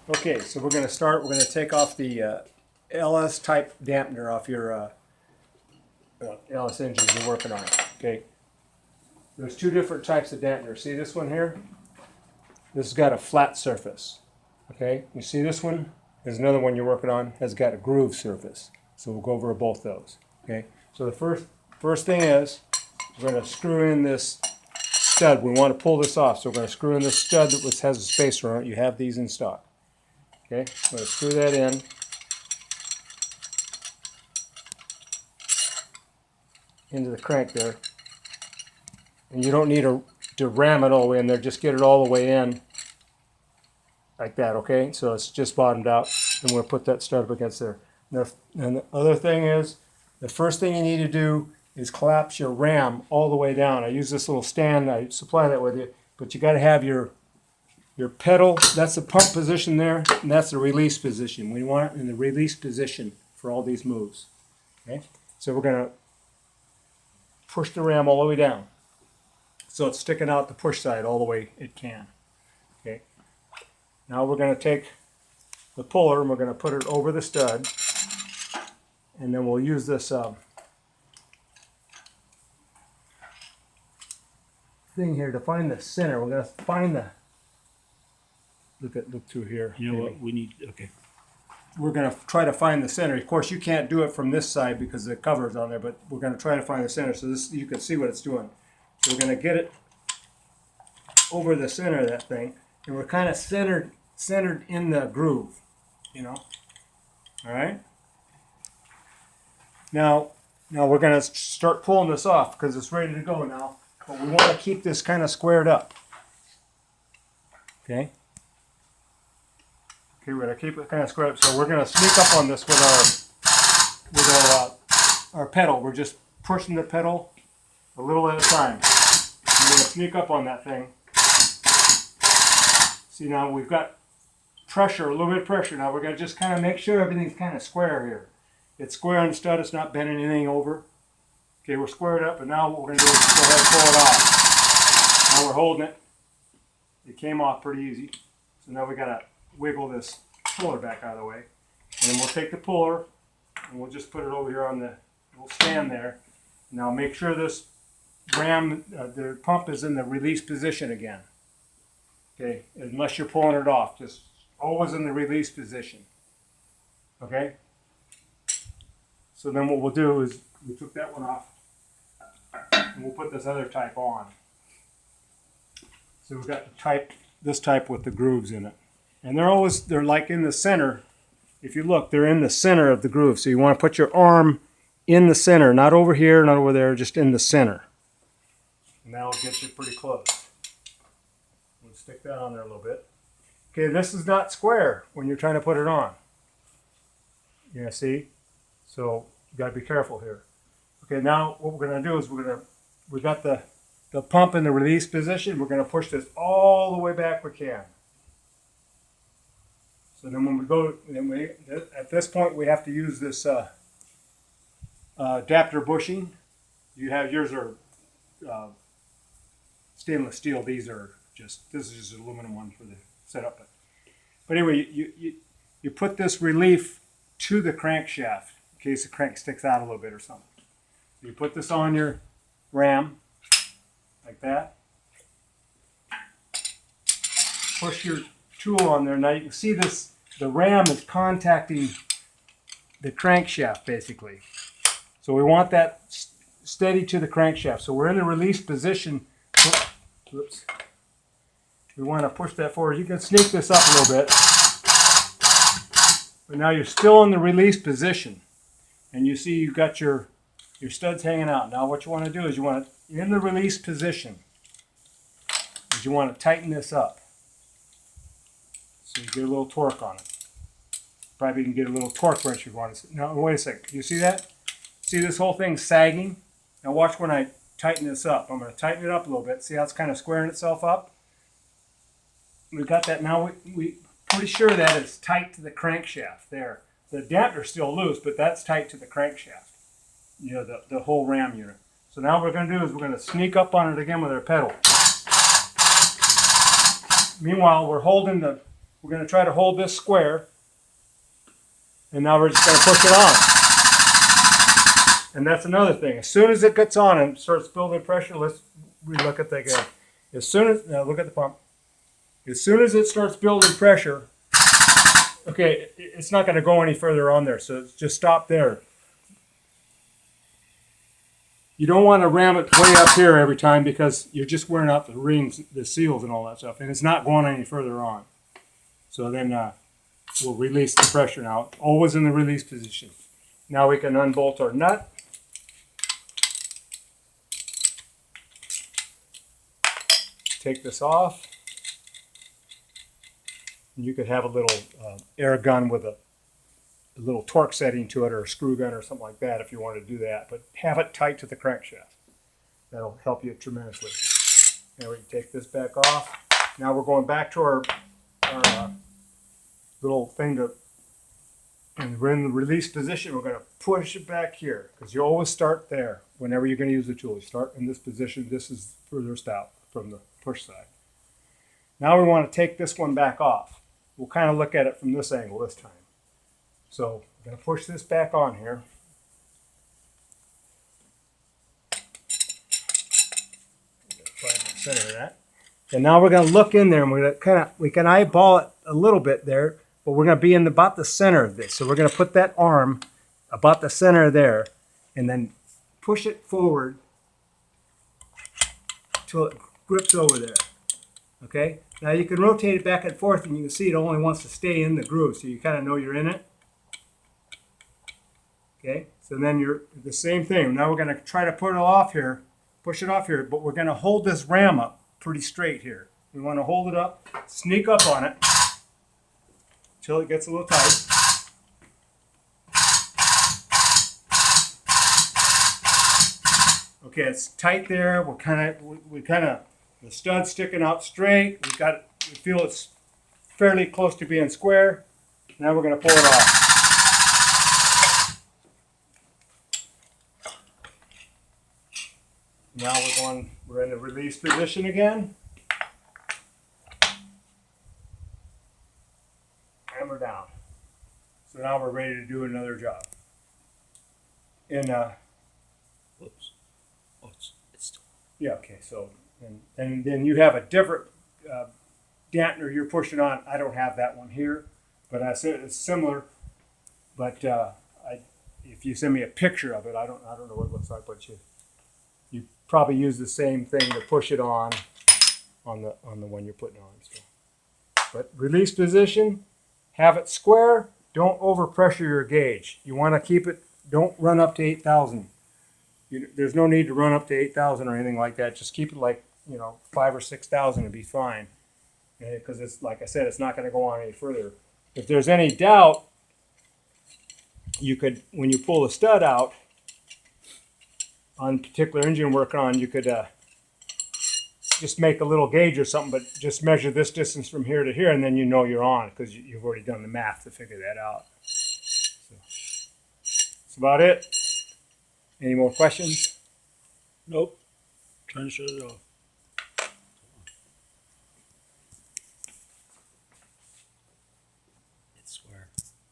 Okay, so we're going to start. We're going to take off the LS type dampener off your LS engines you're working on. Okay, there's two different types of dampener. See this one here? This has got a flat surface. Okay, you see this one? There's another one you're working on has got a groove surface. So we'll go over both those. Okay, so the first thing is we're going to screw in this stud. We want to pull this off, so we're going to screw in this stud that has a spacer on it. You have these in stock. Okay, I'm going to screw that in. Into the crank there. And you don't need to ram it all the way in there, just get it all the way in like that, okay? So it's just bottomed out, and we'll put that stud up against there. And the other thing is, the first thing you need to do is collapse your ram all the way down. I use this little stand, I supply that with you, but you got to have your pedal, that's the pump position there, and that's the release position. We want it in the release position for all these moves, okay? So we're going to push the ram all the way down. So it's sticking out the push side all the way it can. Okay. Now we're going to take the puller and we're going to put it over the stud, and then we'll use this thing here to find the center. We're going to find the look through here. You know what we need? Okay. We're going to try to find the center. Of course, you can't do it from this side because the cover is on there, but we're going to try to find the center so this you can see what it's doing. So we're going to get it over the center of that thing, and we're kind of centered in the groove, you know. All right. Now we're going to start pulling this off because it's ready to go now. But we want to keep this kind of squared up. Okay. Okay, we're going to keep it kind of squared up. So we're going to sneak up on this with our pedal. We're just pushing the pedal a little at a time. We're going to sneak up on that thing. See, now we've got pressure, a little bit of pressure. Now we're going to just kind of make sure everything's kind of square here. It's square on the stud, it's not bending anything over. Okay, we're squared up, and now what we're going to do is go ahead and pull it off. Now we're holding it. It came off pretty easy. So now we got to wiggle this puller back out of the way. And then we'll take the puller, and we'll just put it over here on the little stand there. Now make sure this ram, the pump is in the release position again. Okay, unless you're pulling it off, just always in the release position. Okay? So then what we'll do is, we took that one off, and we'll put this other type on. So we've got this type with the grooves in it. And they're like in the center. If you look, they're in the center of the groove. So you want to put your arm in the center, not over here, not over there, just in the center. And that'll get you pretty close. We'll stick that on there a little bit. Okay, this is not square when you're trying to put it on. Yeah, see? So you got to be careful here. Okay, now what we're going to do is we got the pump in the release position. We're going to push this all the way back we can. So then when we go, at this point we have to use this adapter bushing. Yours are stainless steel. This is just an aluminum one for the setup. But anyway, you put this relief to the crankshaft in case the crank sticks out a little bit or something. So you put this on your ram like that. Push your tool on there. Now you can see this, the ram is contacting the crankshaft basically. So we want that steady to the crankshaft. So we're in the release position. Oops. We want to push that forward. You can sneak this up a little bit. But now you're still in the release position. And you see you've got your studs hanging out. Now what you want to do is you want to, in the release position, is you want to tighten this up. So you get a little torque on it. Probably can get a little torque wrench if you want to. Now wait a second. You see that? See this whole thing sagging? Now watch when I tighten this up. I'm going to tighten it up a little bit. See how it's kind of squaring itself up? We've got that now. We're pretty sure that it's tight to the crankshaft there. The dampener's still loose, but that's tight to the crankshaft. You know, the whole ram unit. So now what we're going to do is we're going to sneak up on it again with our pedal. Meanwhile, we're holding the we're going to try to hold this square. And now we're just going to push it on. And that's another thing. As soon as it gets on and starts building pressure, let's relook at that again. As soon as, now look at the pump. As soon as it starts building pressure, okay, it's not going to go any further on there, so just stop there. You don't want to ram it way up here every time because you're just wearing out the rings, the seals and all that stuff, and it's not going any further on. So then we'll release the pressure now, always in the release position. Now we can unbolt our nut. Take this off. You could have a little air gun with a little torque setting to it, or a screw gun or something like that if you want to do that. But have it tight to the crankshaft. That'll help you tremendously. Now we can take this back off. Now we're going back to our little thing to, and we're in the release position. We're going to push it back here because you always start there whenever you're going to use the tool. You start in this position. This is furthest out from the push side. Now we want to take this one back off. We'll kind of look at it from this angle this time. So I'm going to push this back on here. Find the center of that. And now we're going to look in there, and we're going to we can eyeball it a little bit there, but we're going to be in about the center of this. So we're going to put that arm about the center there, and then push it forward till it grips over there. Okay? Now you can rotate it back and forth, and you can see it only wants to stay in the groove, so you kind of know you're in it. Okay? So then you're the same thing. Now we're going to try to put it off here, push it off here, but we're going to hold this ram up pretty straight here. We want to hold it up, sneak up on it until it gets a little tight. Okay, it's tight there. We're kind of the stud's sticking out straight. We feel it's fairly close to being square. Now we're going to pull it off. Now we're in the release position again. Hammer down. So now we're ready to do another job. Whoops. Oh, it's still. Yeah, okay, so, and then you have a different dampener you're pushing on. I don't have that one here, but I said it's similar, but if you send me a picture of it, I don't know what it looks like, but you probably use the same thing to push it on the one you're putting on. So. But release position, have it square. Don't overpressure your gauge. You want to keep it. Don't run up to 8,000. There's no need to run up to 8,000 or anything like that. Just keep it like 5,000 or 6,000 and be fine. Because it's like I said, it's not going to go on any further. If there's any doubt, you could, when you pull the stud out on a particular engine working on, you could just make a little gauge or something, but just measure this distance from here to here, and then you know you're on because you've already done the math to figure that out. So, that's about it. Any more questions? Nope. Trying to shut it off.